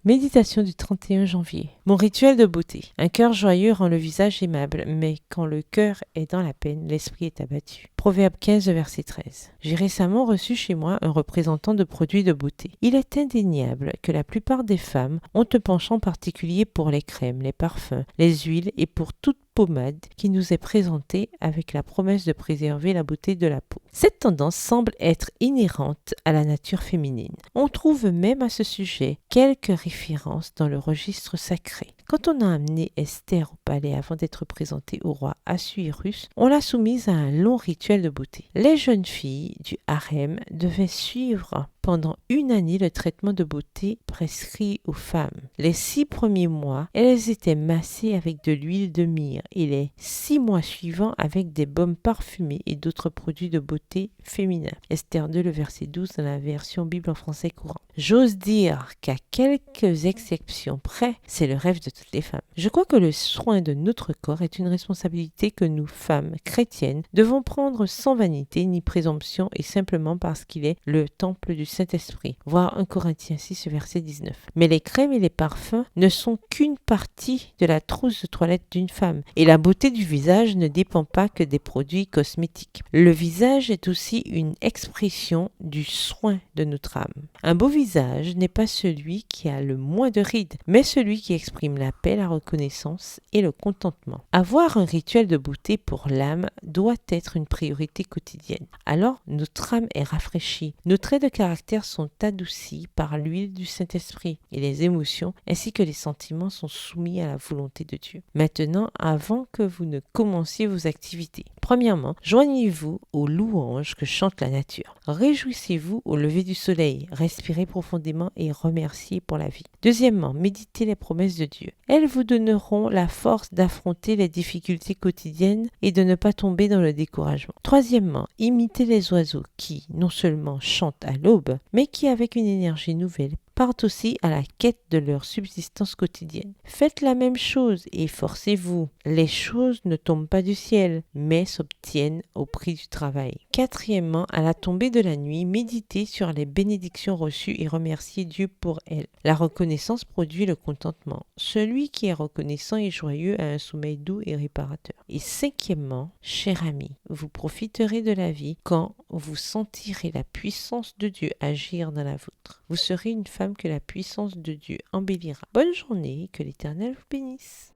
Méditation du 31 janvier. Mon rituel de beauté. Un cœur joyeux rend le visage aimable, mais quand le cœur est dans la peine, l'esprit est abattu. Proverbe 15, verset 13. J'ai récemment reçu chez moi un représentant de produits de beauté. Il est indéniable que la plupart des femmes ont un penchant particulier pour les crèmes, les parfums, les huiles et pour toute pommade qui nous est présentée avec la promesse de préserver la beauté de la peau. Cette tendance semble être inhérente à la nature féminine. On trouve même à ce sujet quelques références dans le registre sacré. Quand on a amené Esther au palais avant d'être présentée au roi Assuérus, on l'a soumise à un long rituel de beauté. Les jeunes filles du harem devaient suivre pendant une année le traitement de beauté prescrit aux femmes. Les 6 premiers mois, elles étaient massées avec de l'huile de myrrhe et les 6 mois suivants avec des baumes parfumés et d'autres produits de beauté féminins. Esther 2, le verset 12 dans la version Bible en français courant. J'ose dire qu'à quelques exceptions près, c'est le rêve de toutes les femmes. Je crois que le soin de notre corps est une responsabilité que nous, femmes chrétiennes, devons prendre sans vanité ni présomption et simplement parce qu'il est le temple du Saint-Esprit. Voir 1 Corinthiens 6, verset 19. Mais les crèmes et les parfums ne sont qu'une partie de la trousse de toilette d'une femme. Et la beauté du visage ne dépend pas que des produits cosmétiques. Le visage est aussi une expression du soin de notre âme. Un beau visage n'est pas celui qui a le moins de rides, mais celui qui exprime la paix, la reconnaissance et le contentement. Avoir un rituel de beauté pour l'âme doit être une priorité quotidienne. Alors, notre âme est rafraîchie. Nos traits de caractère sont adoucis par l'huile du Saint-Esprit et les émotions ainsi que les sentiments sont soumis à la volonté de Dieu. Maintenant, avant que vous ne commenciez vos activités, premièrement, joignez-vous aux louanges que chante la nature. Réjouissez-vous au lever du soleil, respirez profondément et remerciez pour la vie. Deuxièmement, méditez les promesses de Dieu. Elles vous donneront la force d'affronter les difficultés quotidiennes et de ne pas tomber dans le découragement. Troisièmement, imitez les oiseaux qui, non seulement chantent à l'aube, mais qui, avec une énergie nouvelle, partent aussi à la quête de leur subsistance quotidienne. Faites la même chose et efforcez-vous. Les choses ne tombent pas du ciel, mais s'obtiennent au prix du travail. Quatrièmement, à la tombée de la nuit, méditez sur les bénédictions reçues et remerciez Dieu pour elles. La reconnaissance produit le contentement. Celui qui est reconnaissant et joyeux a un sommeil doux et réparateur. Et cinquièmement, cher ami, vous profiterez de la vie quand vous sentirez la puissance de Dieu agir dans la vôtre. Vous serez une femme que la puissance de Dieu embellira. Bonne journée et que l'Éternel vous bénisse.